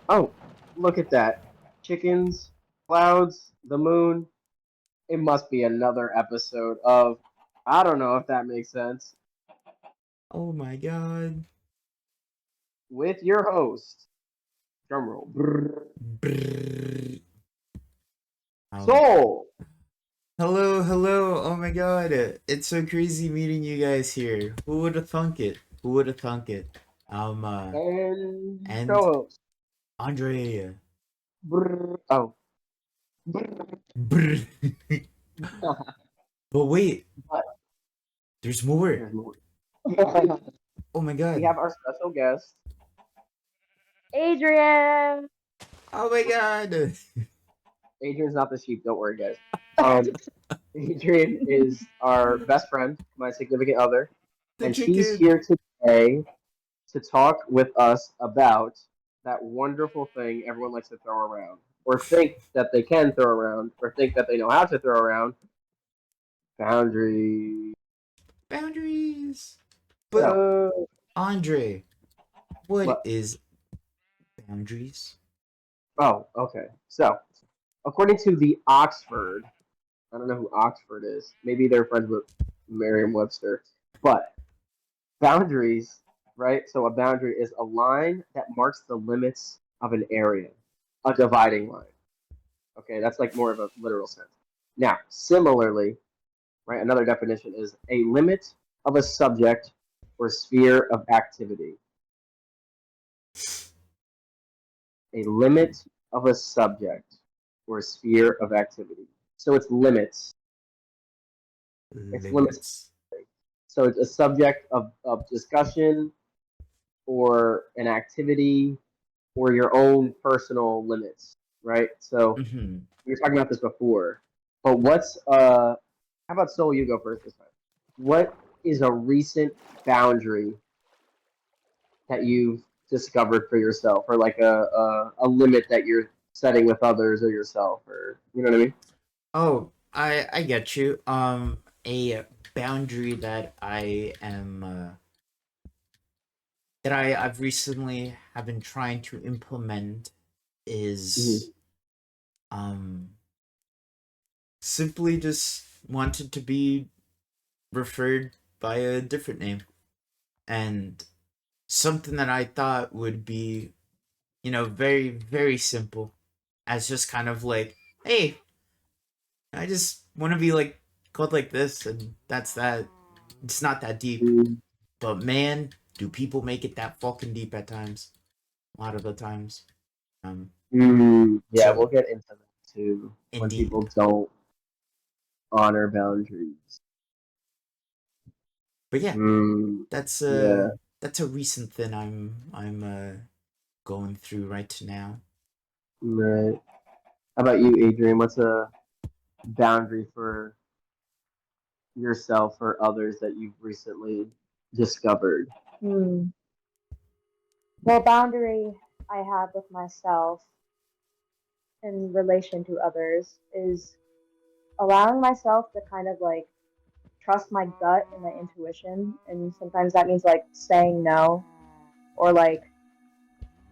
Oh, look at that. Chickens, clouds, the moon. It must be another episode of. I don't know if that makes sense. Oh my god. With your host, drumroll, Brrr. Um, Soul. hello, hello. Oh my god. It's so crazy meeting you guys here. Who would have thunk it? Who would have thunk it? And And co-host. Andre. Oh. Brrr. But wait, But there's more. there's more. Oh my We god. have our special guest. Adrienne. Oh my god. Adrian's not the sheep. Don't worry, guys. Um, Adrian is our best friend, my significant other, The and she's chicken. here today to talk with us about that wonderful thing everyone likes to throw around, or think that they can throw around, or think that they know how to throw around boundaries. Boundaries. But So, Andre, what but is boundaries? oh, okay. So, according to the Oxford, I don't know who Oxford is. Maybe they're friends with Merriam-Webster, but boundaries, right? So a boundary is a line that marks the limits of an area, a dividing line. Okay, that's like more of a literal sense. Now, similarly, right, another definition is a limit of a subject or sphere of activity. A limit of a subject or sphere of activity. So it's limits. It's limits. Limits. So it's a subject of discussion or an activity or your own personal limits, right? So Mm-hmm. we were talking about this before, but what's how about Soul? You go first this time. What is a recent boundary that you've discovered for yourself, or like a limit that you're setting with others or yourself, or you know what I mean? Oh, I get you. A boundary that I am that I've recently have been trying to implement is Mm-hmm. um simply just wanted to be referred by a different name, and something that I thought would be, very very simple, as just kind of like, hey, I just want to be like called like this, and that's that. It's not that deep. But man, do people make it that fucking deep at times? A lot of the times. Um. Yeah, So we'll get into that too when people indeed. don't honor boundaries. But yeah, Mm, that's yeah, a recent thing I'm going through right now. right. How about you, Adrian? What's a boundary for yourself or others that you've recently discovered? Hmm. Well, boundary I have with myself in relation to others is allowing myself to kind of like trust my gut and my intuition. And sometimes that means like saying no or like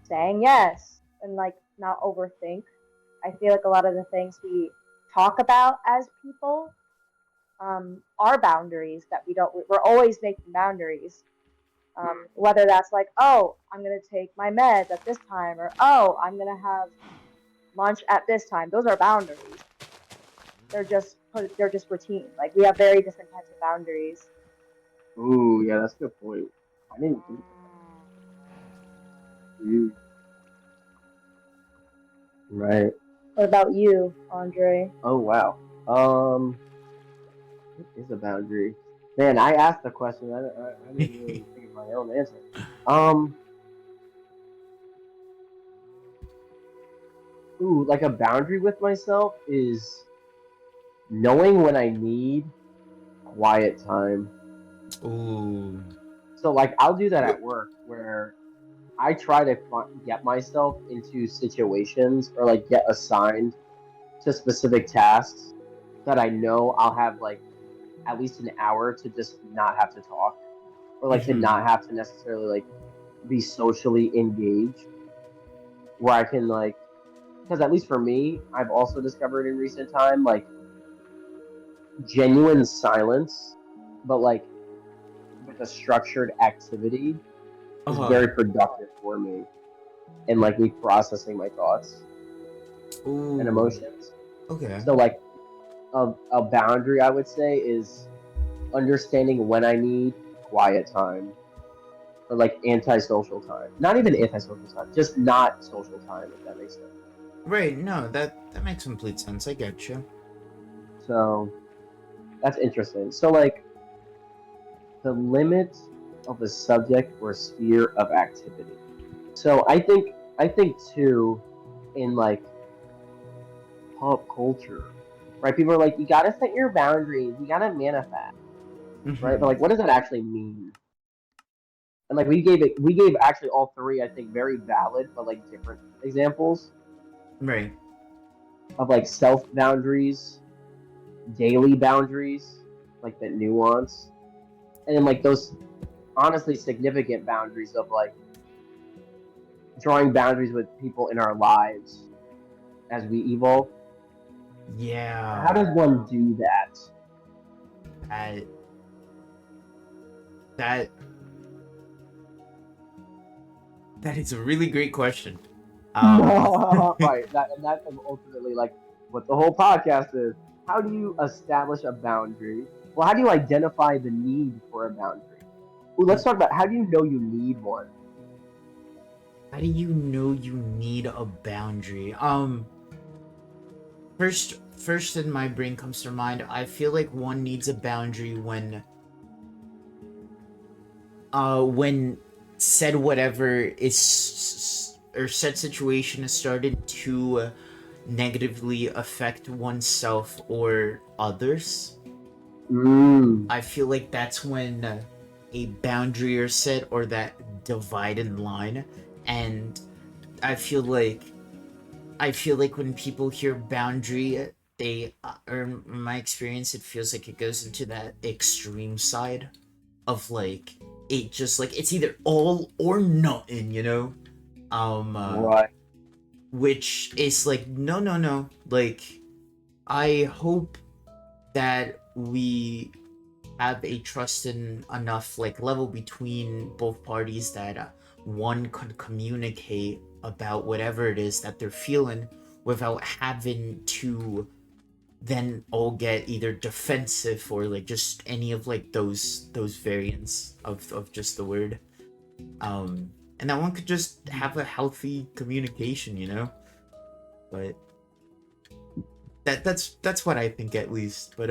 saying yes and like not overthink. I feel like a lot of the things we talk about as people are boundaries that we're always making boundaries. Whether that's like, oh, I'm gonna take my meds at this time, or oh, I'm gonna have lunch at this time. Those are boundaries. They're just routine. Like we have very different types of boundaries. Ooh, yeah, that's a good point. I didn't think of that. Right. What about you, Andre? Oh wow. Um, what is a boundary? Man, I asked the question. I didn't really think of my own answer. Um, ooh, like a boundary with myself is knowing when I need quiet time. Ooh. So like I'll do that at work where I try to get myself into situations or like get assigned to specific tasks that I know I'll have like at least an hour to just not have to talk or like to Mm-hmm. not have to necessarily like be socially engaged, where I can like, because at least for me, I've also discovered in recent time like genuine silence, but like with a structured activity is Uh-huh. very productive for me in like me processing my thoughts and Ooh. emotions. Okay. So like a boundary I would say is understanding when I need quiet time or like antisocial time. Not even antisocial time, just not social time if that makes sense. Right, no, that makes complete sense. I get you. So that's interesting. So like the limit of a subject or sphere of activity. So I think too in like pop culture, right? People are like, you gotta set your boundaries, you gotta manifest, right? But Mm-hmm. like, what does that actually mean? And like we gave actually all three, I think, very valid but like different examples Right. of like self boundaries, daily boundaries, like that nuance, and then like those honestly significant boundaries of like drawing boundaries with people in our lives as we evolve. How Yeah. does one do that? That that that is a really great question. Um Right. That and that's ultimately like what the whole podcast is. How do you establish a boundary? Well, how do you identify the need for a boundary? Ooh, let's talk about how do you know you need one? how do you know you need a boundary? First in my brain comes to mind, I feel like one needs a boundary when said whatever is or said situation is starting to negatively affect oneself or others. Mm. I feel like that's when a boundary is set or that divided line. And I feel like when people hear boundary, they or in my experience, it feels like it goes into that extreme side of like it just like it's either all or nothing, you know. Um, uh, Right. which is like no. Like I hope that we have a trust in enough like level between both parties that one could communicate about whatever it is that they're feeling without having to then all get either defensive or like just any of like those variants of just the word. And that one could just have a healthy communication, you know. But that's what I think at least. But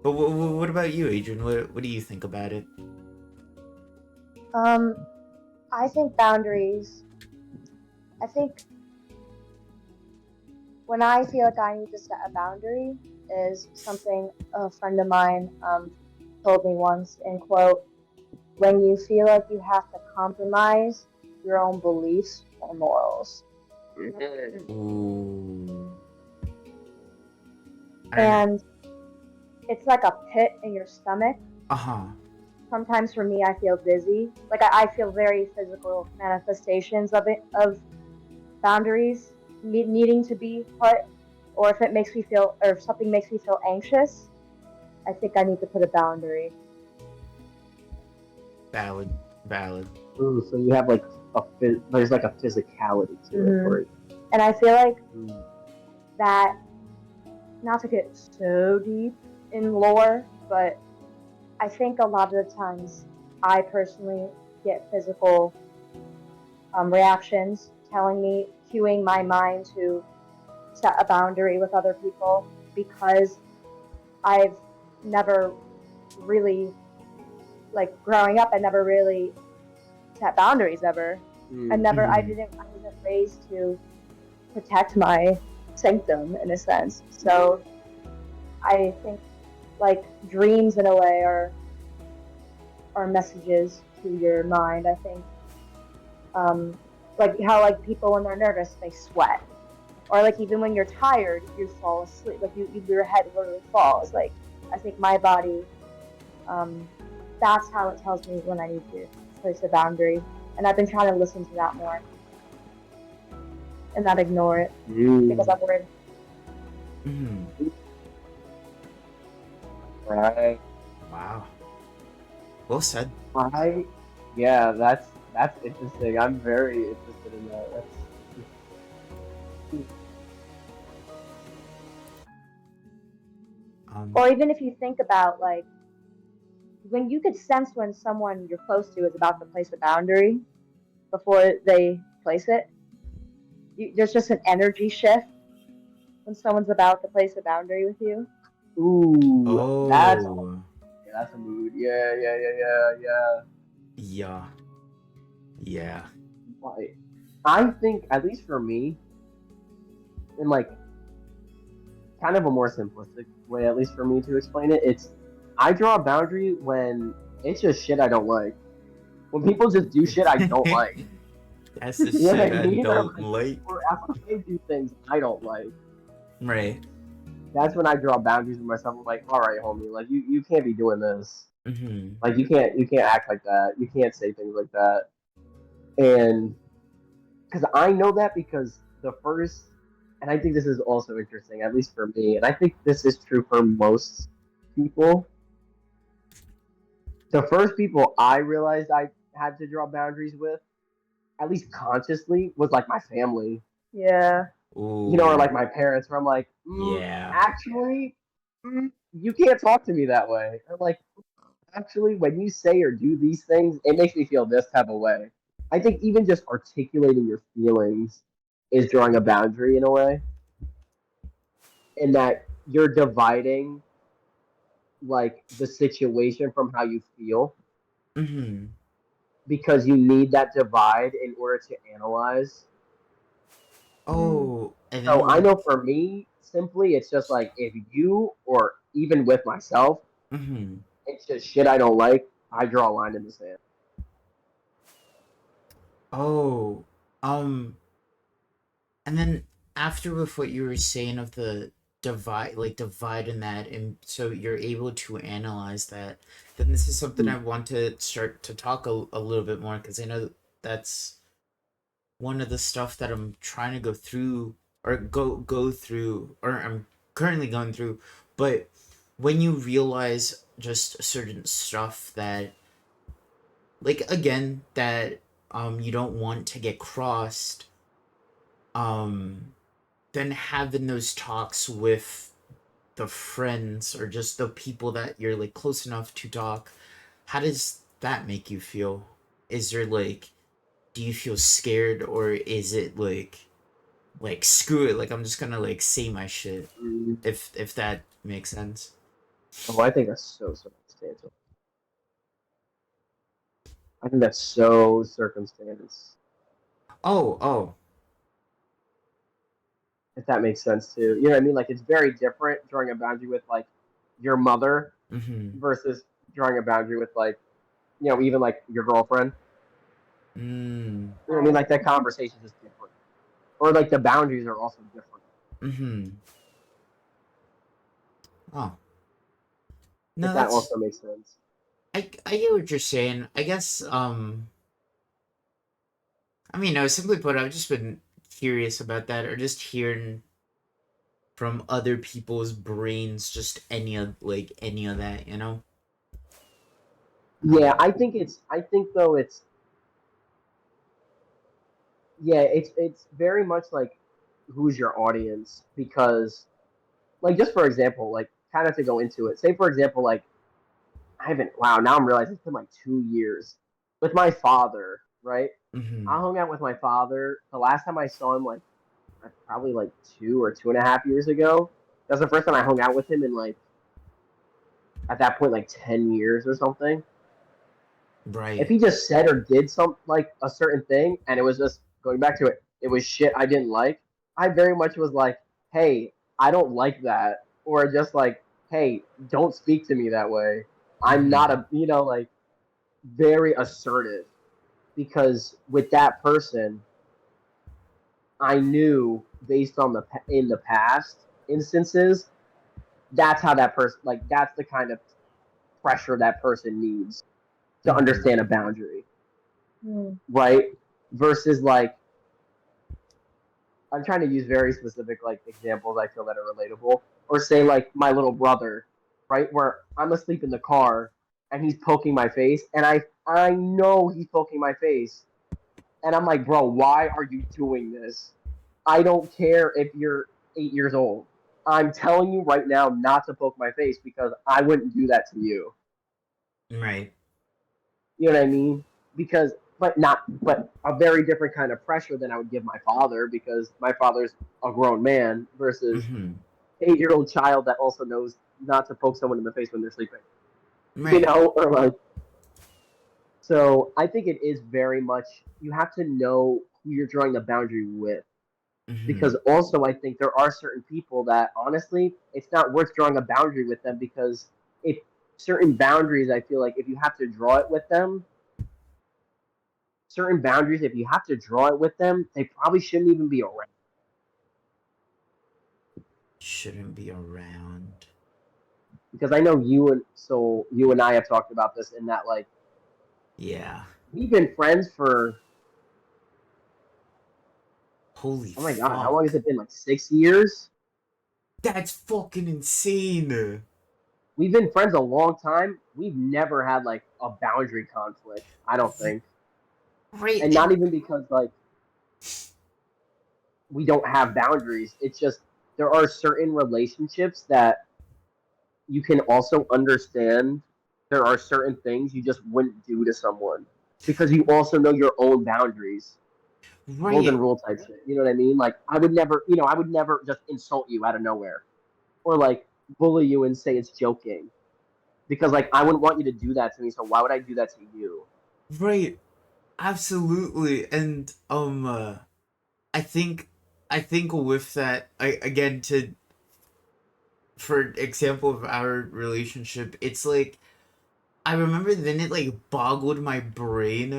what about you, Adrian? What do you think about it? Um, I think boundaries. I think when I feel like I need to set a boundary is something a friend of mine told me once, and quote, when you feel like you have to compromise your own beliefs or morals. Ooh. I don't. And it's like a pit in your stomach. Uh huh. Sometimes for me, I feel dizzy. Like I feel very physical manifestations of it, of boundaries needing to be put, or if it makes me feel, or if something makes me feel anxious, I think I need to put a boundary. Valid. Valid. Ooh, so you have like there's like a physicality to it, Mm-hmm. or And I feel like mm, that, not to get so deep in lore, but I think a lot of the times I personally get physical reactions telling me, cueing my mind to set a boundary with other people because I've never really, like growing up, I never really set boundaries ever. I wasn't raised to protect my sanctum in a sense. So I think like dreams in a way are messages to your mind. I think like how like people when they're nervous they sweat, or like even when you're tired you fall asleep. Like your head literally falls. Like I think my body, um, that's how it tells me when I need to place a boundary, and I've been trying to listen to that more. and not ignore it because Mm, I'm worried. Mm. right. Wow. Well said. I yeah, that's interesting. I'm very interested in that. That's Um. Or even if you think about like when you could sense when someone you're close to is about to place a boundary before they place it, there's just an energy shift when someone's about to place a boundary with you. ooh, Oh. that's a mood. Yeah, yeah, yeah, yeah, yeah. Yeah. Yeah. Right. I think, at least for me, in like kind of a more simplistic way, at least for me to explain it, it's I draw a boundary when it's just shit I don't like. When people just do shit I don't like. That's the You know what shit I I mean? don't like. Or after they do things I don't like. Right. That's when I draw boundaries with myself. I'm like, all right, homie, like you can't be doing this. Mm-hmm. Like you can't act like that. You can't say things like that. And because I know that because the first, and I think this is also interesting, at least for me, and I think this is true for most people. The first people I realized I had to draw boundaries with, at least consciously, was like my family, Yeah. or Ooh. like my parents, where I'm like, Yeah. actually, you can't talk to me that way. Or like, actually, when you say or do these things, it makes me feel this type of way. I think even just articulating your feelings is drawing a boundary in a way, in that you're dividing like the situation from how you feel Mm-hmm. because you need that divide in order to analyze. Mm. Oh, and So then I like. know for me, simply, it's just like if you or even with myself, Mm-hmm. it's just shit I don't like, I draw a line in the sand. Oh. Um. And then after with what you were saying of the divide in that, and so you're able to analyze that, then this is something I want to start to talk a little bit more because I know that's one of the stuff that I'm trying to go through or go through or I'm currently going through. But when you realize just certain stuff that like again that you don't want to get crossed, um then having those talks with the friends or just the people that you're like close enough to talk, how does that make you feel? Is there like, do you feel scared or is it like screw it, like I'm just gonna like say my shit, Mm. if that makes sense? Oh, I think that's so circumstantial. I think that's so circumstance. Oh. If that makes sense too. You know what I mean? Like it's very different drawing a boundary with like your mother Mm-hmm. versus drawing a boundary with like even like your girlfriend. Mm. You know what I mean? Like that conversation is just different, or like the boundaries are also different. Mm-hmm. Oh. If No, that that's also makes sense. I get what you're saying. I guess I mean, no, simply put, I've just been curious about that, or just hearing from other people's brains, just any of that, you know. Yeah, I think though it's yeah, it's very much like who's your audience because like just for example, like kind of to go into it. Say for example, like I haven't wow, now I'm realizing it's been like 2 years with my father, right? I Mm-hmm. hung out with my father. The last time I saw him, like probably like 2 or 2.5 years ago. That's the first time I hung out with him in like at that point like 10 years or something. If Right. he just said or did some like a certain thing, and it was just going back to it, it was shit I didn't like. I very much was like, hey, I don't like that, or just like, hey, don't speak to me that way. I'm not Mm-hmm. a like very assertive because with that person I knew based on in the past instances, that's how that person like that's the kind of pressure that person needs to Mm-hmm. understand a boundary, Mm. right? Versus like I'm trying to use very specific like examples I feel that are relatable. Or say like my little brother, right? Where I'm asleep in the car and he's poking my face and I know he's poking my face. And I'm like, bro, why are you doing this? I don't care if you're 8 years old. I'm telling you right now not to poke my face because I wouldn't do that to you. Right. You know what I mean? Because, but a very different kind of pressure than I would give my father because my father's a grown man versus Mm-hmm. 8-year-old child that also knows not to poke someone in the face when they're sleeping. You Right. know, or like, so I think it is very much, you have to know who you're drawing the boundary with. Mm-hmm. Because also, I think there are certain people that honestly, it's not worth drawing a boundary with them because if certain boundaries, I feel like if you have to draw it with them, certain boundaries, if you have to draw it with them, they probably shouldn't even be around. Shouldn't be around. Because I know you and I have talked about this in that like Yeah. we've been friends for Holy oh my god, how long has fuck. it been? Like 6 years? That's fucking insane. We've been friends a long time. We've never had like a boundary conflict, I don't think. Right. And not And even because like we don't have boundaries. It's just there are certain relationships that you can also understand there are certain things you just wouldn't do to someone because you also know your own boundaries. Golden right. rule type shit. You know what I mean? Like I would never, I would never just insult you out of nowhere or like bully you and say it's joking because like I wouldn't want you to do that to me. So why would I do that to you? Right. Absolutely. And I think I think with that I again to for example of our relationship, it's like I remember then it like boggled my brain,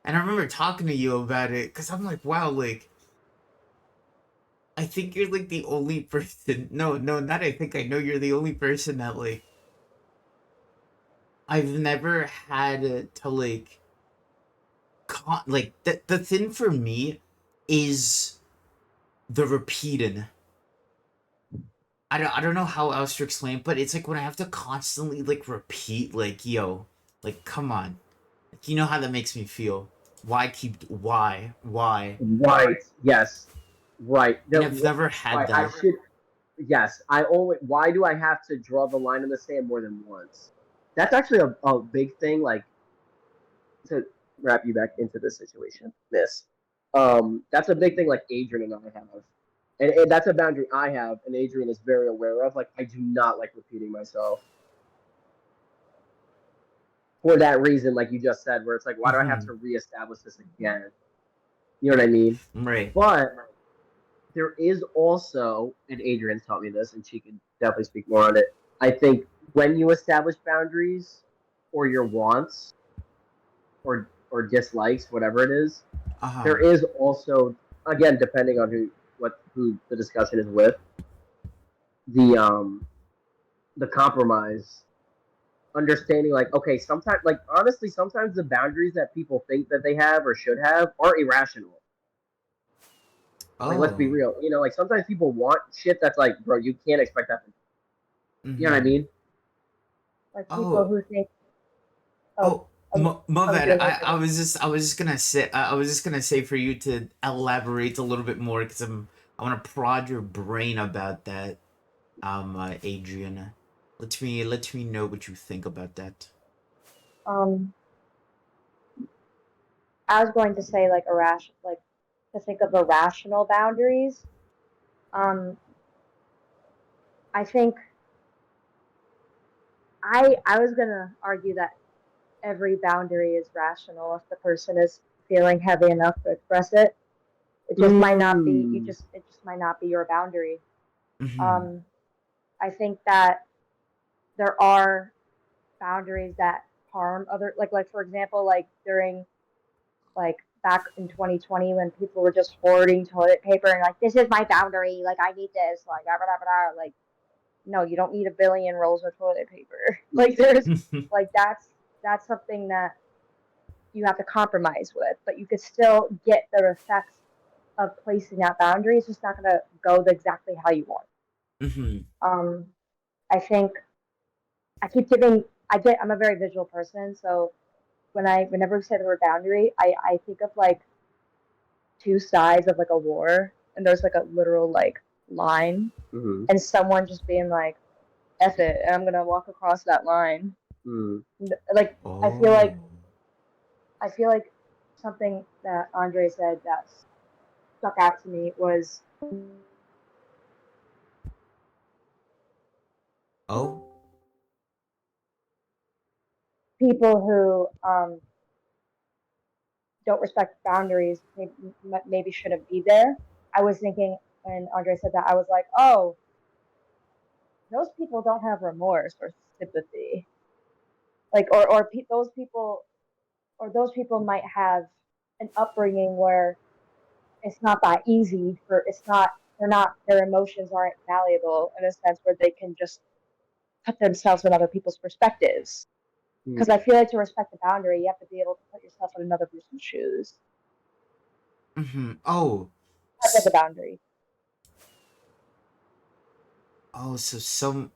and I remember talking to you about it because I'm like, wow, like I think you're like the only person. No, no, not I think I know you're the only person that like I've never had to like like the thing for me is the repeating. I don't know how else to explain, but it's like when I have to constantly like repeat, like, yo, like, come on. Like, you know how that makes me feel. Why keep why? Right. Yes. Right. And I've never had Right. I that. should. Yes. I only. Why do I have to draw the line in the sand more than once? That's actually a big thing. Like to wrap you back into this situation. That's a big thing. Like Adrian and I have, and that's a boundary I have, and Adrian is very aware of. Like I do not like repeating myself for that reason. Like you just said, where it's like, why do I have Hmm. to reestablish this again? You know what I mean? Right. But there is also, and Adrian's taught me this, and she can definitely speak more on it. I think when you establish boundaries or your wants or dislikes, whatever it is, Uh huh. there is also, again, depending on who the discussion is with, the the compromise, understanding like okay, sometimes like honestly, sometimes the boundaries that people think that they have or should have are irrational. Like let's be Oh. real, like sometimes people want shit that's like, bro, you can't expect that. You know what I Mm-hmm. mean? Like people Oh. who think, oh, Oh. oh, My oh, bad. you're good. I was just gonna say I was just gonna say for you to elaborate a little bit more because I want to prod your brain about that. Adrian, let me know what you think about that. Um, I was going to say like like to think of irrational boundaries. Um, I think I was gonna argue that every boundary is rational if the person is feeling heavy enough to express it. It just might not be Mm. it just might not be your boundary. Mm-hmm. Um, I think that there are boundaries that harm other like for example like during like back in 2020 when people were just hoarding toilet paper and like this is my boundary like I need this like blah, blah, blah, blah. Like no you don't need a billion rolls of toilet paper like there's like that's something that you have to compromise with but you could still get the effects of placing that boundary is just not going to go exactly how you want. Mm-hmm. Um, I think I keep giving. I'm a very visual person, so whenever we say the word boundary, I think of like two sides of like a war, and there's like a literal like line, Mm-hmm. and someone just being like, "F it," and I'm gonna walk across that line. Mm. Like Oh. I feel like something that Andre said that stuck out to me was Oh. people who don't respect boundaries maybe shouldn't be there. I was thinking when Andre said that, I was like, oh, those people don't have remorse or sympathy. Like, those people might have an upbringing where it's not that easy for, it's not, they're not, their emotions aren't malleable in a sense where they can just put themselves in other people's perspectives. Because I feel like to respect the boundary, you have to be able to put yourself in another person's shoes. Mm-hmm. Oh. That's the boundary. Oh, so some.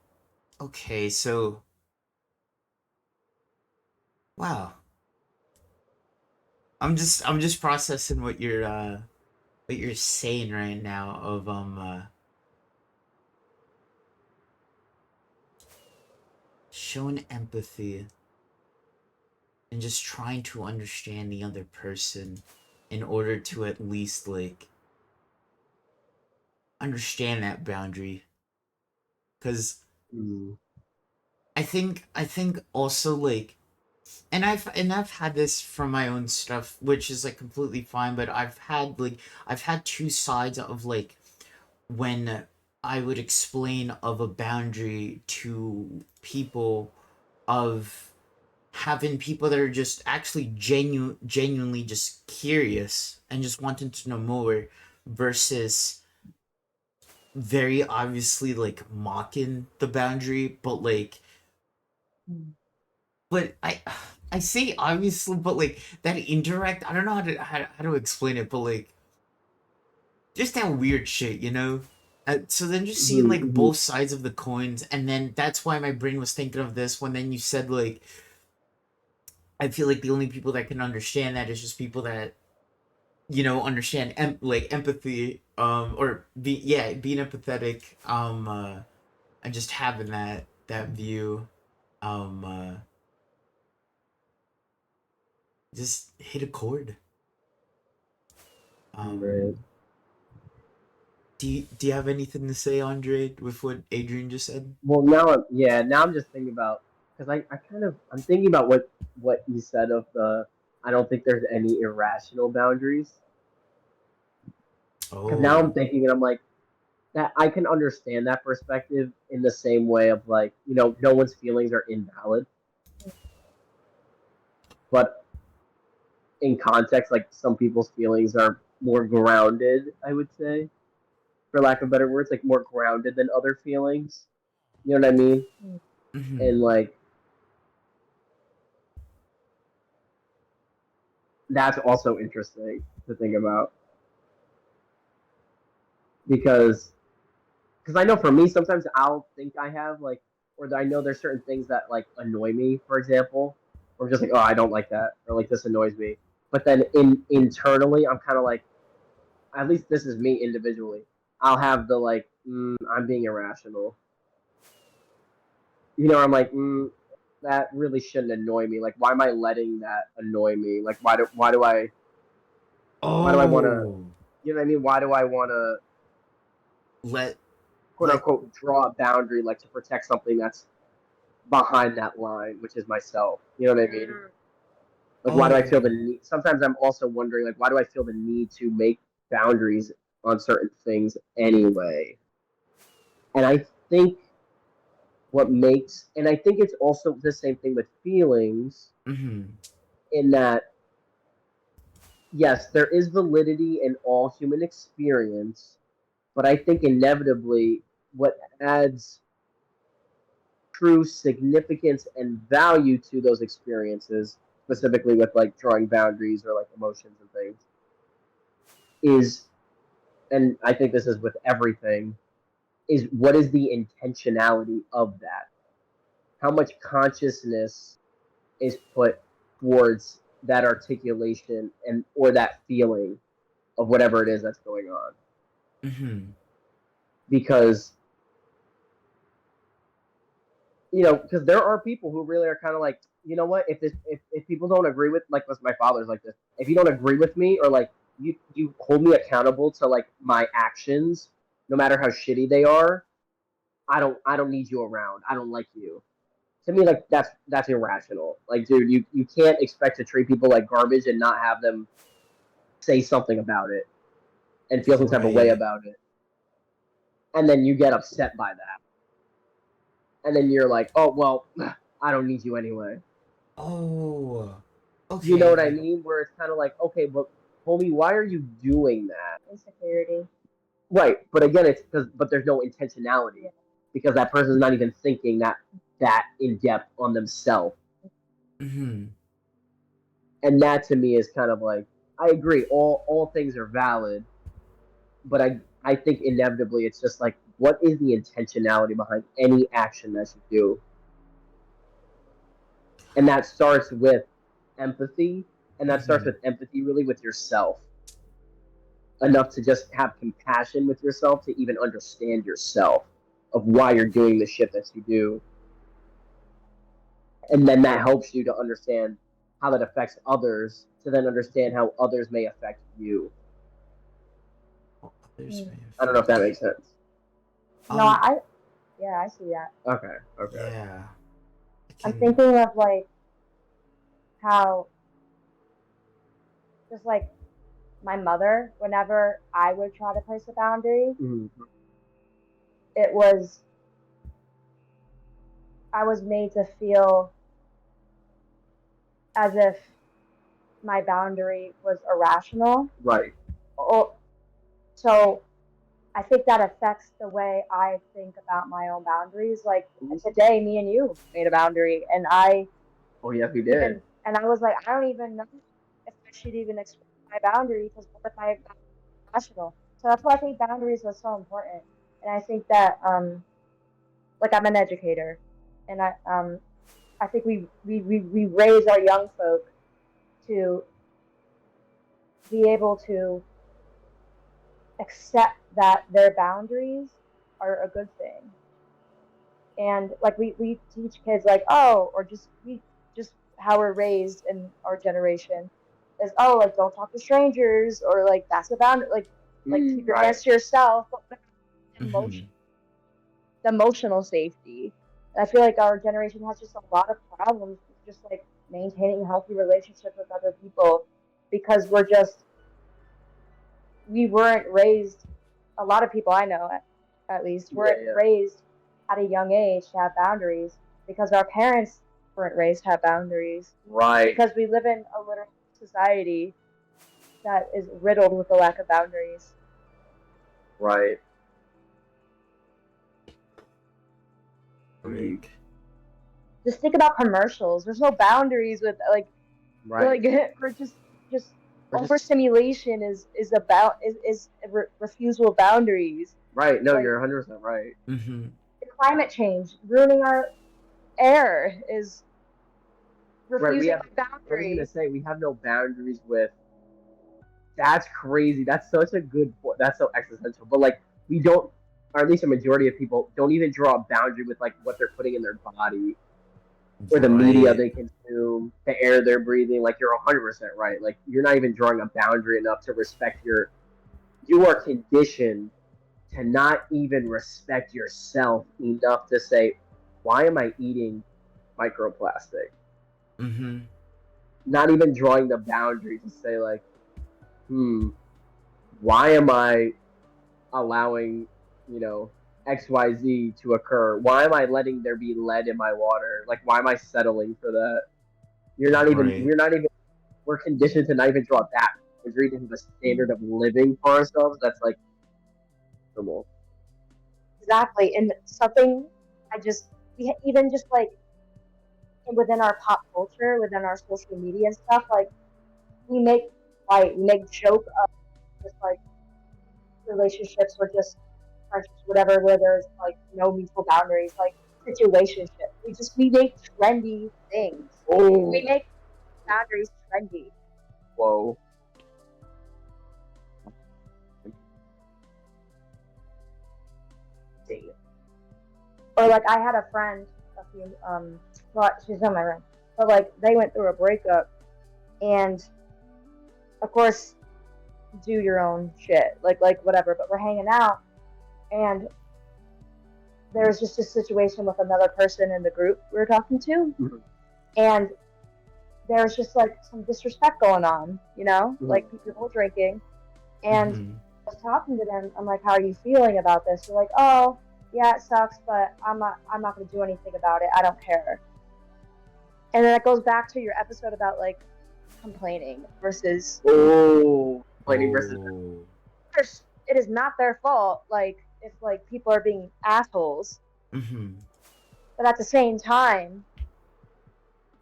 Okay, so. Wow. I'm just processing what you're saying right now of showing empathy and just trying to understand the other person in order to at least like understand that boundary. Cuz Mm. I think also like and I've had this from my own stuff, which is like completely fine, but I've had two sides of like when I would explain of a boundary to people, of having people that are just actually genuinely just curious and just wanting to know more, versus very obviously like mocking the boundary, but like, Mm. but I say obviously, but like that indirect, I don't know how to explain it, but like just that weird shit, you know. So then just seeing Mm-hmm. like Mm-hmm. both sides of the coins, and then that's why my brain was thinking of this when then you said like, I feel like the only people that can understand that is just people that, you know, understand like empathy, or being empathetic, and just having that view, um uh just hit a chord. Right. um do you have anything to say, Andre, with what Adrian just said? Well, now I'm just thinking about, because I'm thinking about what you said of the, I don't think there's any irrational boundaries. Because now I'm Oh. thinking and I'm like, that I can understand that perspective in the same way of like, no one's feelings are invalid, but in context, like some people's feelings are more grounded, I would say, for lack of better words, like more grounded than other feelings. You know what I mean? Mm-hmm. And like that's also interesting to think about because I know for me sometimes I'll think I have like, or I know there's certain things that like annoy me, for example, or I'm just like, oh, I don't like that, or like this annoys me. But then internally I'm kind of like, at least this is me individually, I'll have the like, I'm being irrational. I'm like, that really shouldn't annoy me. Like, why am I letting that annoy me? Like, why do I want to, Oh. you know what I mean? Why do I want to let quote let unquote draw a boundary, like to protect something that's behind that line, which is myself? You know what I mean? Like, why do I feel the Oh. need? Sometimes I'm also wondering, like, why do I feel the need to make boundaries on certain things anyway? And I think and I think it's also the same thing with feelings, Mm-hmm. in that yes, there is validity in all human experience, but I think inevitably what adds true significance and value to those experiences, specifically with like drawing boundaries or like emotions and things, is and I think this is with everything, is what is the intentionality of that? How much consciousness is put towards that articulation and or that feeling of whatever it is that's going on? Mm-hmm. Because because there are people who really are kind of like, you know what, if people don't agree with, like, with my father's like this, if you don't agree with me, or like you hold me accountable to like my actions, no matter how shitty they are, I don't need you around. I don't like you. To me, like, that's irrational. Like, dude, you can't expect to treat people like garbage and not have them say something about it and feel some type of way Right. about it, and then you get upset by that, and then you're like, oh well, I don't need you anyway. Oh. You know what I Okay. mean? Where it's kind of like, okay, but homie, why are you doing that? Insecurity. Right, but again, it's because but there's no intentionality Yeah. because that person's not even thinking that in depth on themselves, Mm-hmm. and that to me is kind of like, I agree, all things are valid, but I think inevitably it's just like, what is the intentionality behind any action that you do, and that starts with empathy, and that starts Mm-hmm. with empathy really with yourself, enough to just have compassion with yourself to even understand yourself of why you're doing the shit that you do, and then that helps you to understand how that affects others, to then understand how others may affect you. Well, others Mm. may I don't know if that affect. makes sense. No, Um. yeah, I see that. Okay, okay. Yeah. I I'm can. thinking of like how just like my mother, whenever I would try to place a boundary, Mm-hmm. it was I was made to feel as if my boundary was irrational. Right. Oh, so I think that affects the way I think about my own boundaries. Like today, me and you made a boundary, and Oh yes, we did. I was like, I don't even know if I should even express my boundary because what if I'm not rational? So that's why I think boundaries are so important. And I think that, like, I'm an educator, and I think we raise our young folk to be able to accept that their boundaries are a good thing. And like we teach kids like, oh, or just how we're raised in our generation is, oh, like, don't talk to strangers, or like that's a boundary, like keep your Right. hands to yourself. But Mm-hmm. emotion the emotional safety. I feel like our generation has just a lot of problems with just like maintaining healthy relationships with other people because we weren't raised. A lot of people I know, at least, Yeah, weren't yeah. raised at a young age to have boundaries because our parents weren't raised to have boundaries Right. because we live in a literal society that is riddled with the lack of boundaries. Right. Agreed. Right. Just think about commercials. There's no boundaries with Right. we're just Or just overstimulation is about is refusal of boundaries. right. No, Like you're 100% right. Mm-hmm. climate change ruining our air is Right. We refusing have. a I was gonna boundary. say we have no boundaries with. That's crazy. That's such a good. That's so existential. But like, we don't, or at least a majority of people don't even draw a boundary with like what they're putting in their body or the media Right. they consume, the air they're breathing. Like, you're 100% right. Like, you're not even drawing a boundary enough to respect your. You are conditioned to not even respect yourself enough to say, why am I eating microplastic? Mm-hmm. Not even drawing the boundary to say like, why am I allowing, XYZ to occur? Why am I letting there be lead in my water? Like, why am I settling for that? Right. We're conditioned to not even draw that boundary to have a standard of living for ourselves that's like normal. Exactly, and something I just even just like within our pop culture, within our social media and stuff, like we make we make joke of just like relationships or just friendships, whatever, where there's like no mutual boundaries, like situationship. We make trendy things. Oh, We make boundaries trendy. whoa. Damn. Or like I had a friend, a few, well, she's not my friend, but like they went through a breakup, and of course, do your own shit, like whatever. But we're hanging out, and there was just a situation with another person in the group we were talking to, Mhm. and there was just like some disrespect going on, Mhm. like people drinking, and Mhm. I was talking to them. I'm like, "How are you feeling about this?" They're like, "Oh, yeah, it sucks, but I'm not going to do anything about it. I don't care." And then it goes back to your episode about like complaining versus Oh, complaining versus. Oh. it is not their fault. Like if like people are being assholes, Mhm. but at the same time,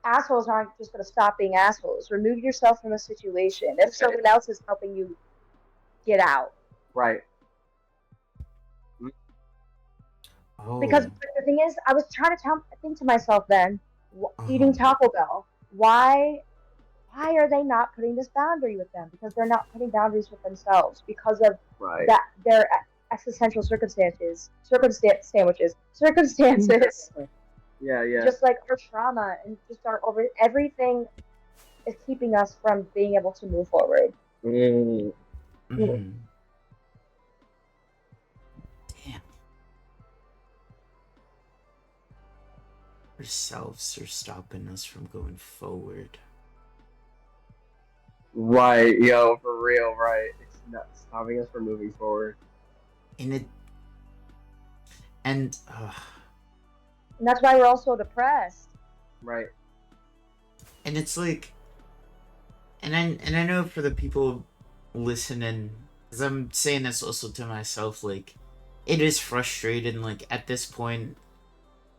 assholes aren't just going to stop being assholes. Remove yourself from a situation if someone else is helping you get out. Right. Because Oh. the thing is, I was trying to think to myself then, eating Uh-huh. Taco Bell, why are they not putting this boundary with them? Because they're not putting boundaries with themselves because of Right. that their existential circumstances, Yeah. just like our trauma and just our over everything is keeping us from being able to move forward. Mm. Mhm. Damn. Ourselves are stopping us from going forward. Right, yo, for real, right. It's not stopping us from moving forward. And it and And that's why we're all so depressed. Right. and it's like and I know for the people listening, because I'm saying this also to myself, like it is frustrating. Like at this point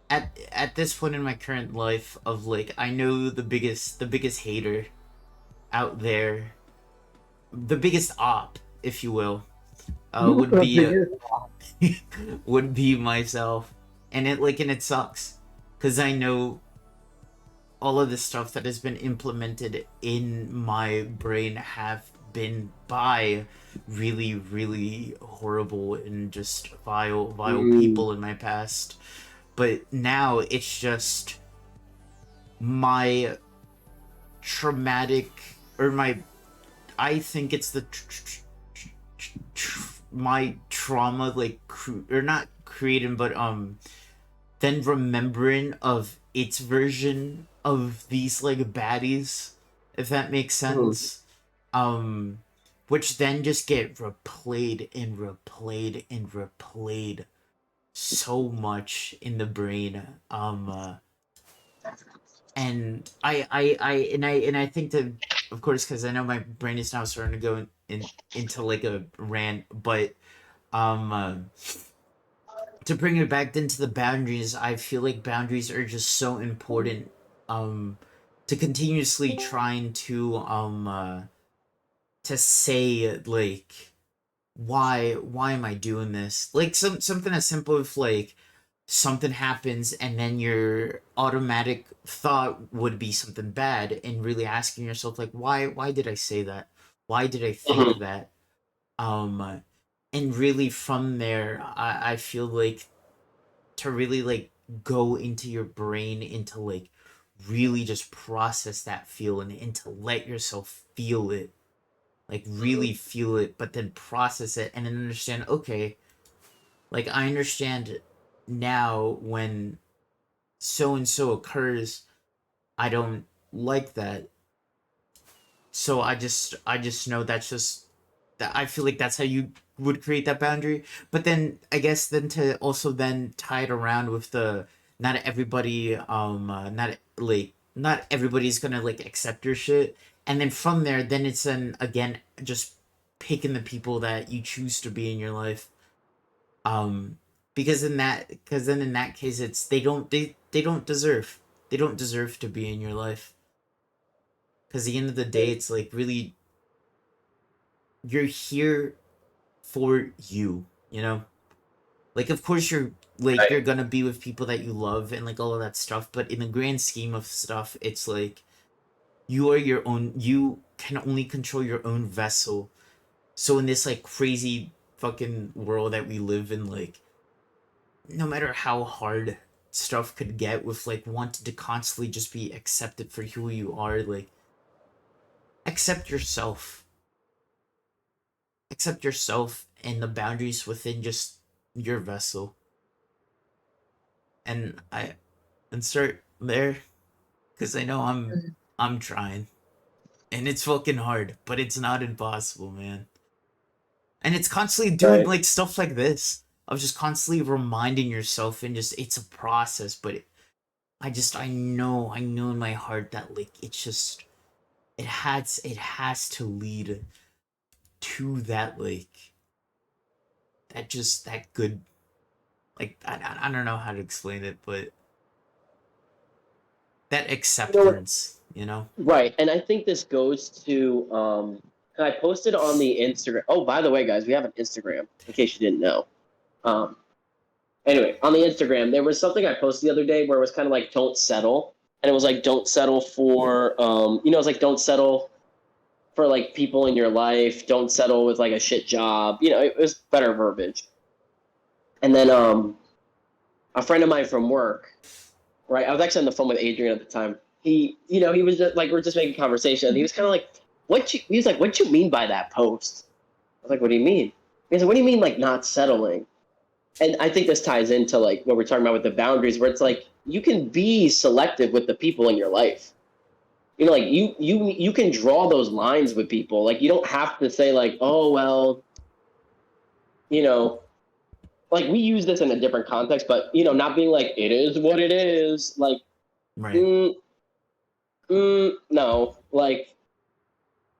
in my current life, of like I know the biggest hater out there, the biggest op, if you will, would be would be myself, and it sucks, because I know all of the stuff that has been implemented in my brain have been by really, really horrible and just vile Mm. people in my past. But now it's just my traumatic, or my, I think it's my trauma, like, or not creating, but then remembering of its version of these like baddies, if that makes Mhm. sense. Um which then just get replayed and replayed and replayed so much in the brain. And I think that, of course, because I know my brain is now starting to go into like a rant, but um uh, to bring it back into the boundaries, I feel like boundaries are just so important. Um, to continuously trying to say, like, why am I doing this? Like something as simple as like something happens and then your automatic thought would be something bad, and really asking yourself, like, why did I say that? Why did I think Mhm. that? Um, and really from there, I feel like to really like go into your brain, into like really just process that feeling and to let yourself feel it, like really feel it, but then process it and then understand, okay, like I understand now when so and so occurs, I don't like that. So I just know that's just that. I feel like that's how you would create that boundary. But then I guess then to also then tie it around with the, not everybody, not everybody's gonna like accept your shit. And then from there, then it's then again just picking the people that you choose to be in your life. Um because then in that case it's they don't deserve, they don't deserve to be in your life. Because at the end of the day, it's like really, you're here for you, you know? Like, of course you're like Right. you're gonna be with people that you love and like all of that stuff, but in the grand scheme of stuff, it's like you are your own, you can only control your own vessel. So in this like crazy fucking world that we live in, like no matter how hard stuff could get with like wanting to constantly just be accepted for who you are, like accept yourself. Accept yourself and the boundaries within just your vessel. And I insert there because I know I'm trying. And it's fucking hard, but it's not impossible, man. And it's constantly doing Right. like stuff like this of just constantly reminding yourself and just it's a process, but I know in my heart that like it's just it has to lead to that like that good like I don't know how to explain it, but that You know what? acceptance, you know? Right, and I think this goes to and I posted on the Instagram. Oh, by the way, guys, we have an Instagram in case you didn't know. Um, anyway, on the Instagram, there was something I posted the other day where it was kind of like don't settle, and it was like don't settle for you know, it's like don't settle for like people in your life, don't settle with like a shit job. You know, it was better verbiage. And then a friend of mine from work, right? I was actually on the phone with Adrienne at the time. He was just like, we're just making conversation. And he was kind of like, he was like, what you mean by that post? I was like, what do you mean? He said, what do you mean, like, not settling? And I think this ties into like what we're talking about with the boundaries, where it's like, you can be selective with the people in your life. You know, like you can draw those lines with people. Like, you don't have to say like, oh, well, you know, like we use this in a different context, but not being like, it is what it is. Like, Right. no, like,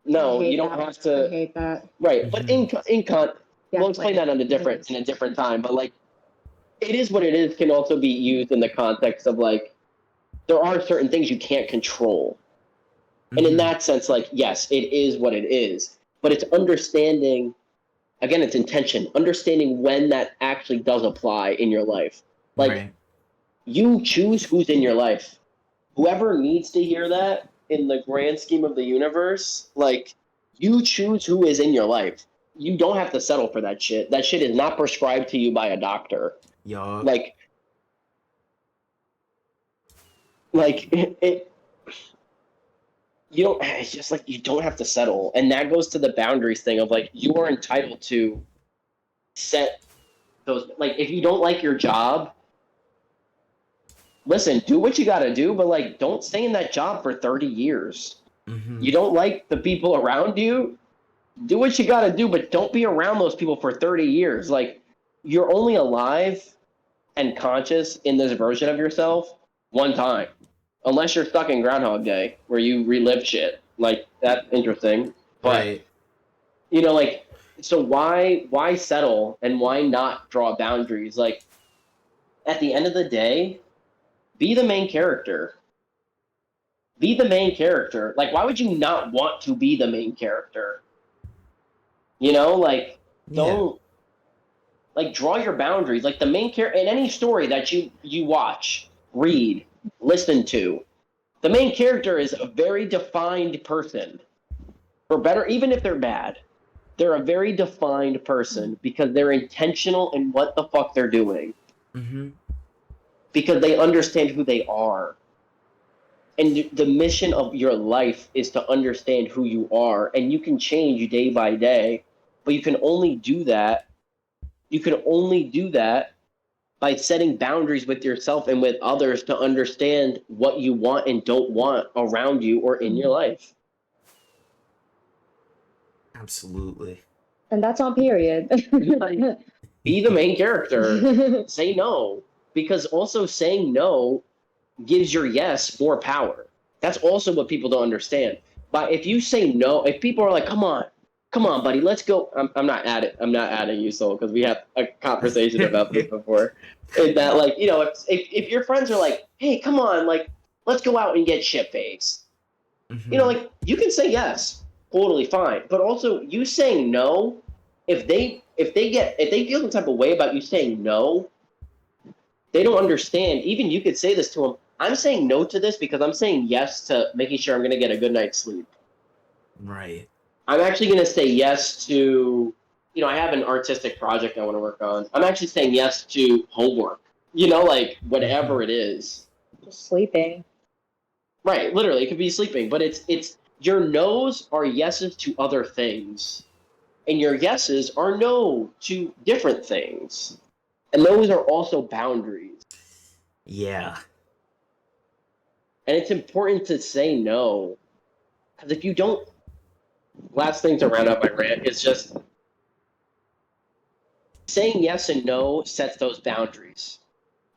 no, you don't have to. I hate that. Right, but in con, Yeah, we'll explain like, that in a different time. But like, it is what it is can also be used in the context of like, there are certain things you can't control, and in that sense, like, yes, it is what it is. But it's understanding. Again, it's intention. Understanding when that actually does apply in your life. Like, right. you choose who's in your life. Whoever needs to hear that in the grand scheme of the universe, like, you choose who is in your life. You don't have to settle for that shit. That shit is not prescribed to you by a doctor. Yup. Like it you don't it's just like you don't have to settle. And that goes to the boundaries thing of like, you are entitled to set those, like, if you don't like your job, listen, do what you got to do, but like, don't stay in that job for 30 years. You don't like the people around you, do what you got to do, but don't be around those people for 30 years. Like, you're only alive and conscious in this version of yourself one time, unless you're stuck in Groundhog Day where you relive shit. Like, that's interesting, but Right. like, so why settle and why not draw boundaries? Like, at the end of the day, be the main character. Be the main character. Like, why would you not want to be the main character? Like, don't, like, draw your boundaries. Like, the main character in any story that you watch, read, listen to, the main character is a very defined person. For better, even if they're bad, they're a very defined person because they're intentional in what the fuck they're doing. Because they understand who they are. And the mission of your life is to understand who you are. And you can change day by day, but you can only do that. You can only do that by setting boundaries with yourself and with others to understand what you want and don't want around you or in your life. Absolutely. And that's on period. Be the main character. Say no. Because also saying no gives your yes more power. That's also what people don't understand. But if you say no, if people are like, come on, buddy, let's go. I'm not adding you, Soul, because we had a conversation about this before. Is that, like, if your friends are like, hey, come on, like, let's go out and get shit-faced. Like, you can say yes, totally fine. But also, you saying no if they feel some type of way about you saying no, they don't understand. Even you could say this to them. I'm saying no to this because I'm saying yes to making sure I'm going to get a good night's sleep. Right. I'm actually going to say yes to, I have an artistic project I want to work on. I'm actually saying yes to homework. Like whatever it is. Just sleeping. Right, literally, it could be sleeping, but it's your no's are yeses to other things, and your yeses are no to different things, and those are also boundaries. Yeah. And it's important to say no, because if you don't, last thing to round up my rant is just saying yes and no sets those boundaries.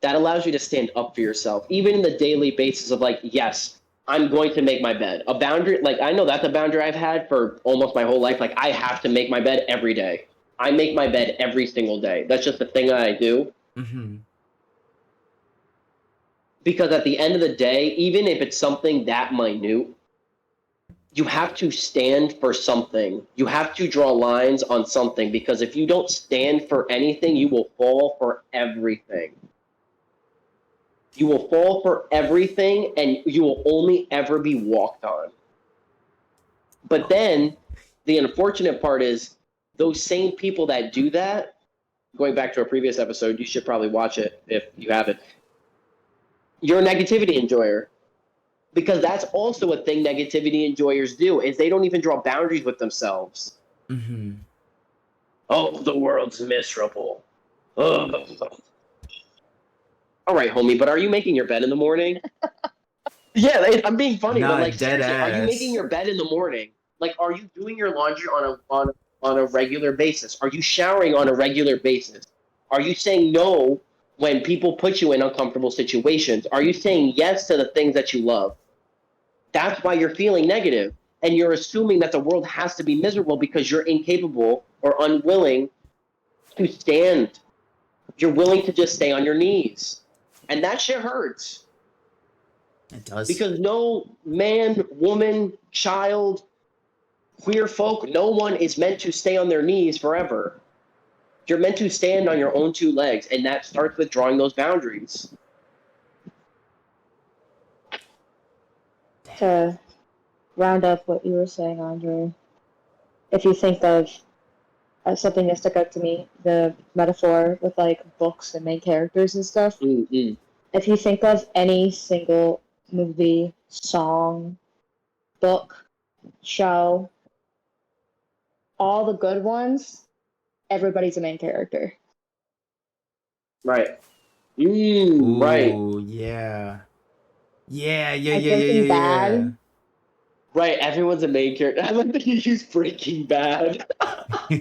That allows you to stand up for yourself, even in the daily basis of like, yes, I'm going to make my bed. A boundary, like I know that's a boundary I've had for almost my whole life. Like I have to make my bed every day. I make my bed every single day. That's just the thing that I do. Mm-hmm. Because at the end of the day, even if it's something that minute, you have to stand for something. You have to draw lines on something, because if you don't stand for anything, you will fall for everything. You will fall for everything, and you will only ever be walked on. But then the unfortunate part is those same people that do that, going back to a previous episode, you should probably watch it if you haven't. You're a negativity enjoyer. Because that's also a thing negativity enjoyers do, is they don't even draw boundaries with themselves. Mm-hmm. Oh, the world's miserable. Ugh. All right, homie, but are you making your bed in the morning? Yeah, I'm being funny, but Nah, like dead seriously, are you making ass. your bed in the morning? Like, are you doing your laundry on a regular basis? Are you showering on a regular basis? Are you saying no when people put you in uncomfortable situations? Are you saying yes to the things that you love? That's why you're feeling negative, and you're assuming that the world has to be miserable because you're incapable or unwilling to stand. You're willing to just stay on your knees, and that shit hurts. It does. Because no man, woman, child, queer folk, no one is meant to stay on their knees forever. You're meant to stand on your own two legs, and that starts with drawing those boundaries. To round up what you were saying, Andre, if you think of something that stuck out to me, the metaphor with like books and main characters and stuff. Mm-hmm. If you think of any single movie, song, book, show, all the good ones, everybody's a main character. Right. Right. Ooh, yeah. Yeah, yeah, Like yeah, yeah, Breaking yeah, Bad. Right. Everyone's a main character. I like that you use Breaking Bad. yeah.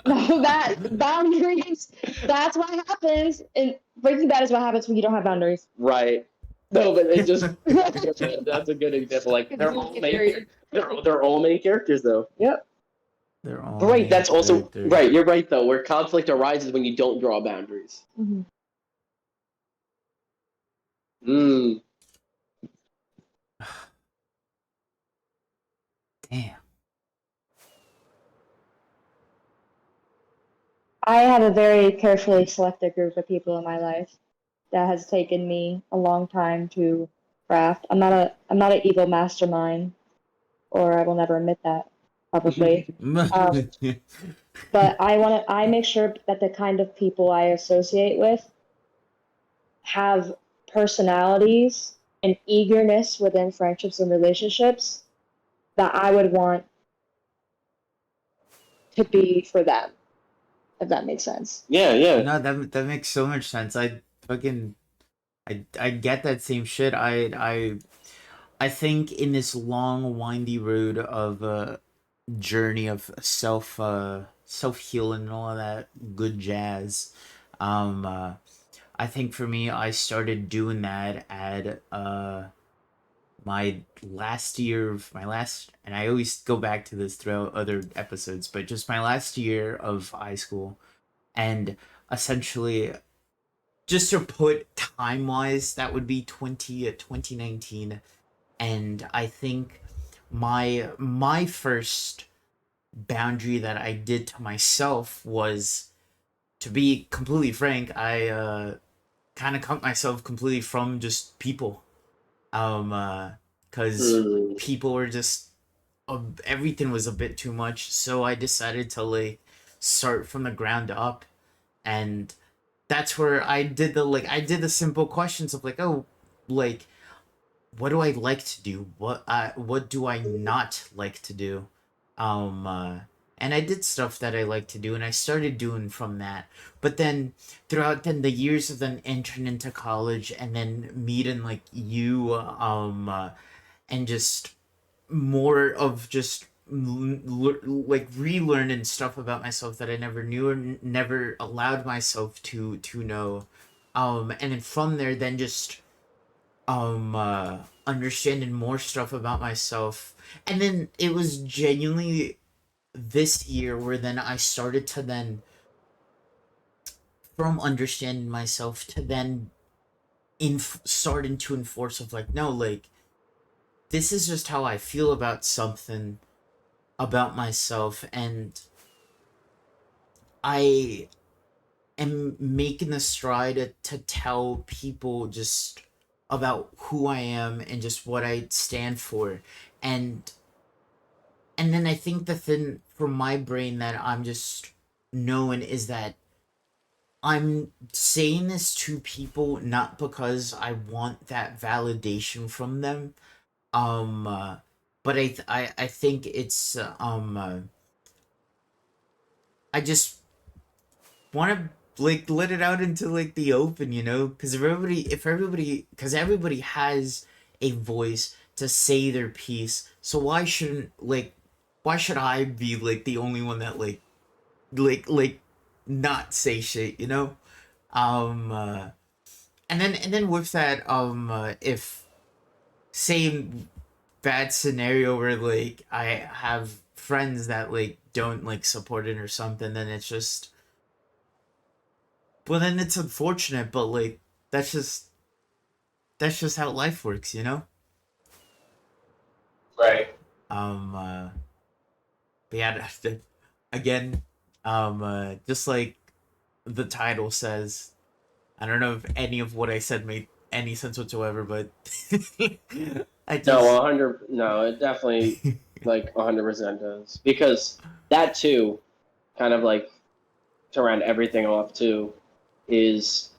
No, that boundaries. That's what happens. And Breaking Bad is what happens when you don't have boundaries. Right. No, but it just that's a good example. Like they're all main characters though. Yep. They're all But right, main that's also characters. right. You're right though. Where conflict arises when you don't draw boundaries. Mm-hmm. Mm. Damn. I have a very carefully selected group of people in my life that has taken me a long time to craft. I'm not an evil mastermind, or I will never admit that probably. But I make sure that the kind of people I associate with have personalities and eagerness within friendships and relationships that I would want to be for them, if that makes sense. Yeah, yeah. No, that makes so much sense. I get that same shit. I think in this long windy road of journey of self healing and all of that good jazz. I think for me, I started doing that at my last year of my last, and I always go back to this throughout other episodes, but just my last year of high school, and essentially, just to put time wise, that would be 2019, and I think my first boundary that I did to myself was, to be completely frank, I kind of cut myself completely from just people. Because Mm. people were just everything was a bit too much, so I decided to like start from the ground up, and that's where I did the simple questions of like, oh, like, what do I like to do? What do I not like to do? Um uh and I did stuff that I like to do, and I started doing from that. But then throughout then the years of then entering into college and then meeting like you, and just more of just like relearning stuff about myself that I never knew or never allowed myself to know. And then from there, then just understanding more stuff about myself. And then it was genuinely this year where then I started to then, from understanding myself to then starting to enforce of like, no, like, this is just how I feel about something about myself, and I am making the stride to tell people just about who I am and just what I stand for. And then I think the thing from my brain that I'm just knowing is that I'm saying this to people not because I want that validation from them. But I think it's I just want to like let it out into like the open, you know, because because everybody has a voice to say their piece. So why should I be like the only one that like not say shit, you know? Um, uh, and then with that, if same bad scenario where like I have friends that like don't like support it or something, then it's just, well, then it's unfortunate, but like that's just that's just how life works, you know. Right. Um, uh, but yeah, again, just like the title says, I don't know if any of what I said made any sense whatsoever, but I No, just 100. No, it definitely like 100% does, because that too, kind of like to round everything off too, is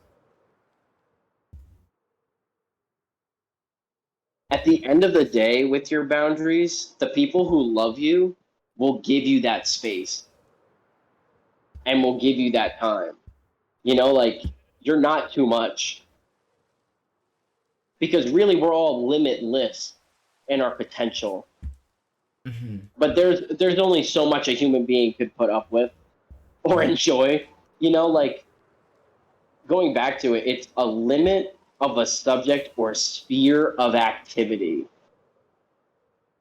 at the end of the day with your boundaries, the people who love you will give you that space and will give you that time. You know, like you're not too much, because really we're all limitless in our potential. Mhm. But there's only so much a human being could put up with or Right. enjoy. You know, like going back to it, it's a limit of a subject or sphere of activity.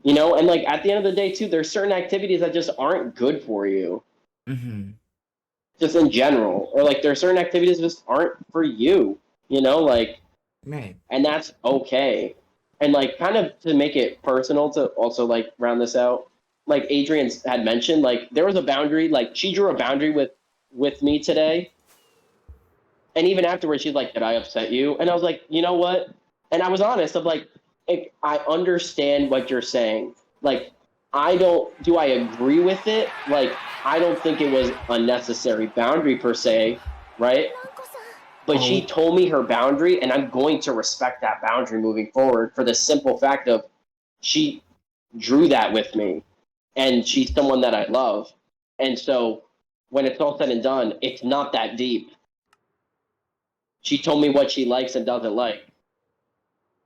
You know, and like at the end of the day too, there's certain activities that just aren't good for you, Mhm. just in general. Or like there are certain activities that just aren't for you, you know, like, Right. and that's okay. And like kind of to make it personal to also like round this out, like Adrian had mentioned, like there was a boundary, like she drew a boundary with me today. And even afterwards, she's like, "Did I upset you?" And I was like, "You know what?" And I was honest. I'm like, I understand what you're saying. Like, I don't. Do I agree with it? Like, I don't think it was a necessary boundary per se, right? But she Oh. told me her boundary, and I'm going to respect that boundary moving forward for the simple fact of she drew that with me, and she's someone that I love. And so when it's all said and done, it's not that deep. She told me what she likes and doesn't like.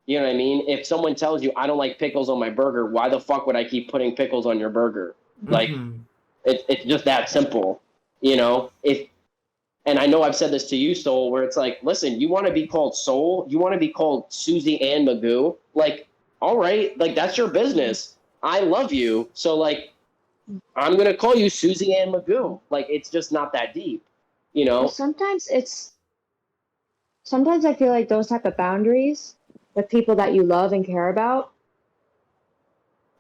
You know what I mean? If someone tells you I don't like pickles on my burger, why the fuck would I keep putting pickles on your burger? Like Mhm. it's just that simple. You know, if and I know I've said this to you, Soul, where it's like, listen, you want to be called Soul, you want to be called Susie Ann Magoo, like, all right, like that's your business. I love you, so like I'm gonna call you Susie Ann Magoo. Like it's just not that deep, you But know? sometimes I feel like those type of boundaries with people that you love and care about,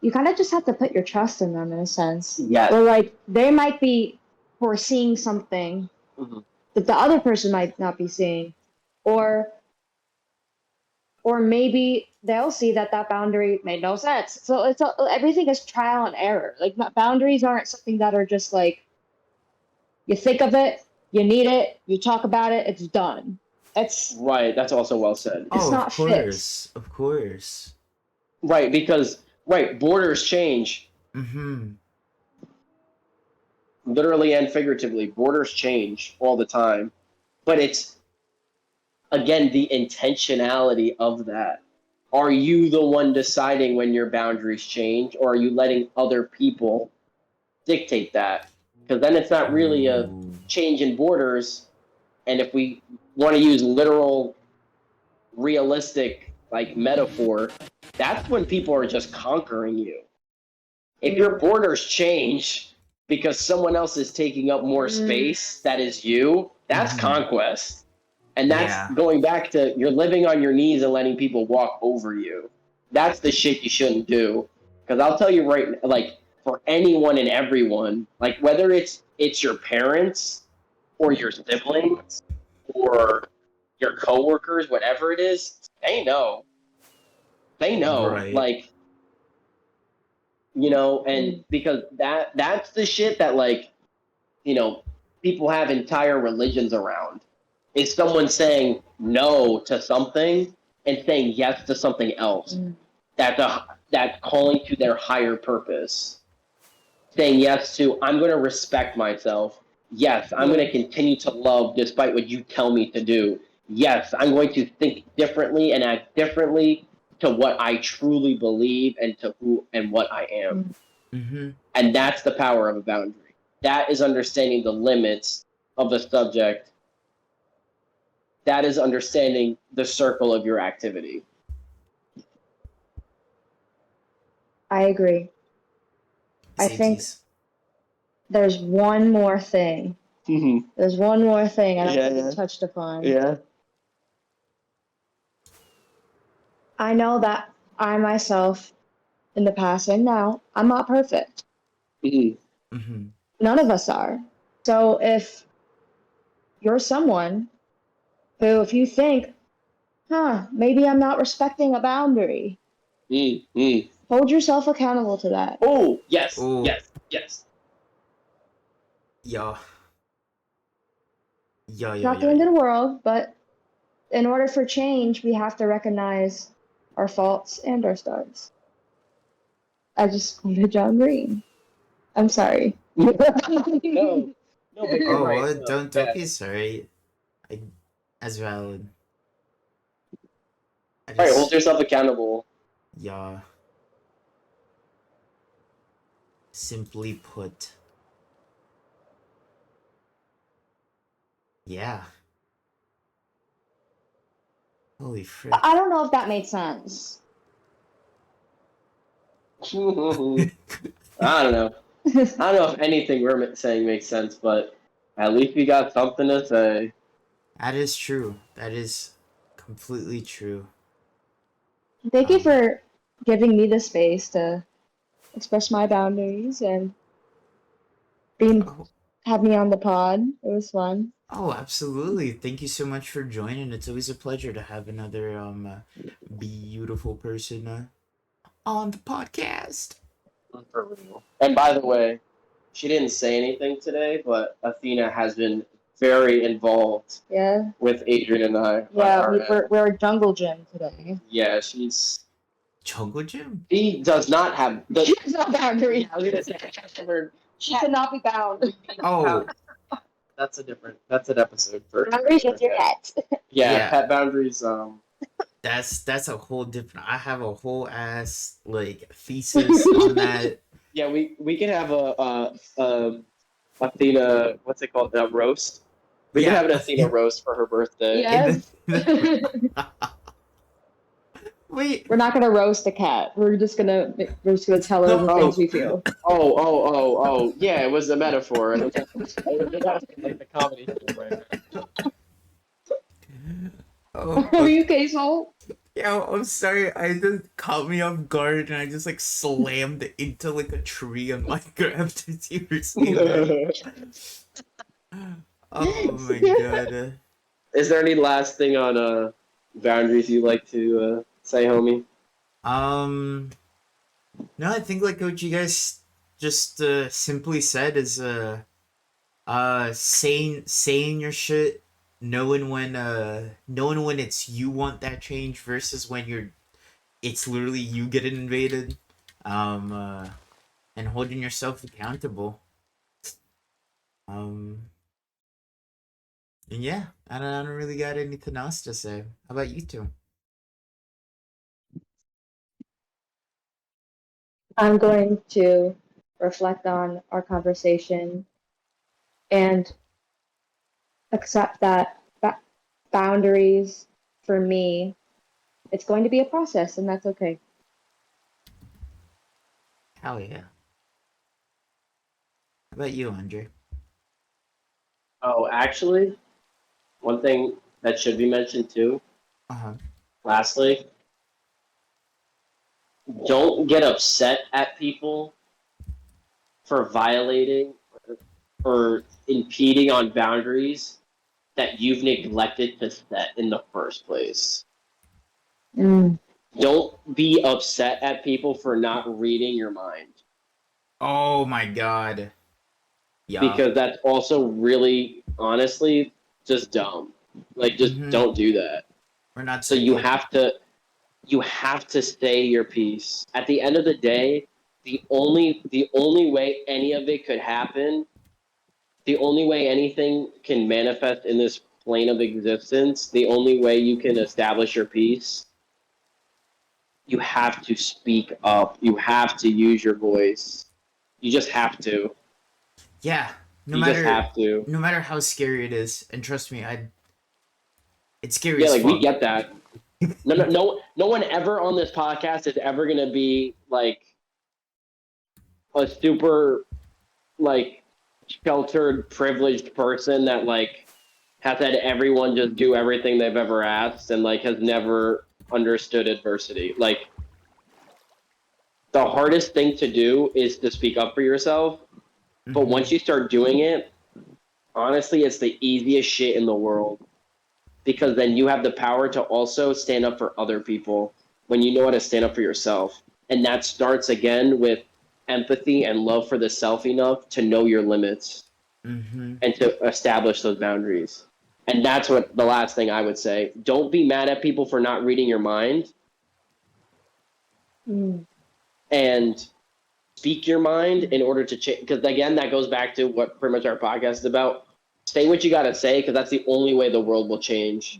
you kind of just have to put your trust in them in a sense. Yes. Or like they might be foreseeing something Mhm. that the other person might not be seeing, or maybe they'll see that boundary made no sense. So everything is trial and error. Like boundaries aren't something that are just like you think of it, you need it, you talk about it, it's done. It's Right. That's also well said. It's Oh, not fixed. of course. Right, because borders change, Mm-hmm. literally and figuratively. Borders change all the time, but it's again the intentionality of that. Are you the one deciding when your boundaries change, or are you letting other people dictate that? Because then it's not really a Ooh. change in borders. And if we want to use literal, realistic like metaphor, that's when people are just conquering you. If your borders change because someone else is taking up more space that is you, that's Mhm. conquest. And that's Yeah. going back to you're living on your knees and letting people walk over you. That's the shit you shouldn't do. Because I'll tell you right, like for anyone and everyone, like whether it's your parents or your siblings or your coworkers, whatever it is, they know. They know. Right. Like, and because that's the shit that like, people have entire religions around. Is someone saying no to something and saying yes to something else. That's calling to their higher purpose. Saying yes to I'm going to respect myself. Yes, I'm going to continue to love despite what you tell me to do. Yes, I'm going to think differently and act differently to what I truly believe and to who and what I am. Mm-hmm. And that's the power of a boundary. That is understanding the limits of the subject. That is understanding the circle of your activity. I agree. I think Samesies. there's one more thing. Mm-hmm. There's one more thing I don't Yeah, think yeah. we touched upon. Yeah. I know that I myself, in the past and now, I'm not perfect. Mm-hmm. Mm-hmm. None of us are. So if you're someone who, if you think, maybe I'm not respecting a boundary, Mm-hmm. hold yourself accountable to that. Oh, yes, Oh. yes, yes. Yeah. Yeah. It's not the end of the world, but in order for change, we have to recognize our faults and our stars. I just quoted John Green. I'm sorry. No, but you're Oh, right. well, No, don't be yes. sorry. As valid. I All right, hold just, yourself accountable. yeah. Simply put. Yeah. Holy frick. I don't know if that made sense. I don't know. I don't know if anything we're saying makes sense, but at least we got something to say. That is true. That is completely true. Thank you for giving me the space to express my boundaries and Oh, have me on the pod. It was fun. oh, absolutely. Thank you so much for joining. It's always a pleasure to have another beautiful person on the podcast. For real. And by the way, she didn't say anything today, but Athena has been very involved Yeah. with Adrienne and I. Yeah, we're a jungle gym today. Yeah, she's. Jungle Gym? She does not have. She's not boundary. Yeah, I was gonna say, She cannot be bound. Oh, That's an episode for. Boundaries with your pet. Yeah, Yeah. pet boundaries. that's a whole different. I have a whole ass like thesis on that. Yeah, we can have a Athena. What's it called? A roast. We can have an Athena roast for her birthday. Yeah. Wait. We're not gonna roast a cat. We're just gonna tell her the things we feel. Oh. Yeah, it was a metaphor. It was like the comedy. Oh, Are you okay, Soul? Yeah, I'm sorry. I just caught me off guard, and I just like slammed into like a tree on my grabbed as you were saying that. Oh my god. Is there any last thing on boundaries you'd like to say, homie? Um, no, I think like what you guys just simply said is saying your shit, knowing when it's you want that change versus when it's literally you getting invaded. Um, uh, and holding yourself accountable. Um, and yeah, I don't really got anything else to say. How about you two? I'm going to reflect on our conversation and accept that boundaries for me, it's going to be a process, and that's okay. Hell yeah. How about you, Andre? Oh, actually, one thing that should be mentioned too. Uh huh. Lastly, don't get upset at people for violating or impeding on boundaries that you've neglected to set in the first place. Mm. Don't be upset at people for not reading your mind, Oh my god. Yeah. because that's also really, honestly, just dumb. Like, just Mm-hmm. don't do that. We're not So cyclic. you have to say your piece. At the end of the day, the only way any of it could happen, the only way anything can manifest in this plane of existence, the only way you can establish your piece, you have to speak up. You have to use your voice. You just have to. Yeah. No You just matter have to. no matter how scary it is, and trust me, it's scary Yeah, as like we fuck. get that. No one ever on this podcast is ever gonna be like a super like sheltered, privileged person that like has had everyone just do everything they've ever asked and like has never understood adversity. Like the hardest thing to do is to speak up for yourself, but Mm-hmm. once you start doing it, honestly, it's the easiest shit in the world, because then you have the power to also stand up for other people when you know how to stand up for yourself. And that starts again with empathy and love for the self enough to know your limits Mm-hmm. and to establish those boundaries. And that's what the last thing I would say. Don't be mad at people for not reading your mind, Mm. and speak your mind in order to change. Because again, that goes back to what pretty much our podcast is about. Say what you got to say, because that's the only way the world will change.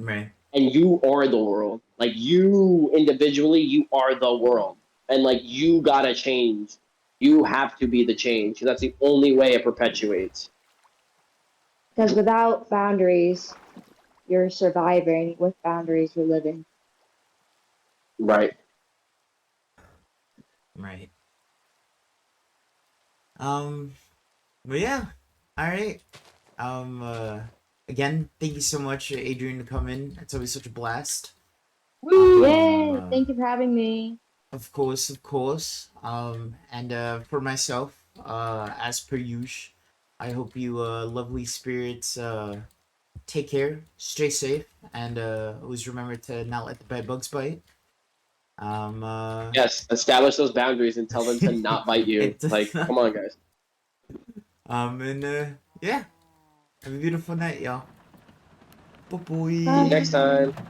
Right. And you are the world. Like, you individually, you are the world. And like, you got to change. You have to be the change, because that's the only way it perpetuates. Because without boundaries, you're surviving. With boundaries, you're living. Right. Right. Um. But yeah. All right. Um. Again, thank you so much, Adrian, to come in. It's always such a blast. Yay! Thank you for having me. Of course, of course. And for myself, as per usual, I hope you lovely spirits take care, stay safe, and always remember to not let the bed bugs bite. Um, uh, Yes. Establish those boundaries and tell them to not bite you. it, Like, come on, guys. and yeah, have a beautiful night, y'all. Bye See you next Bye. bye. time.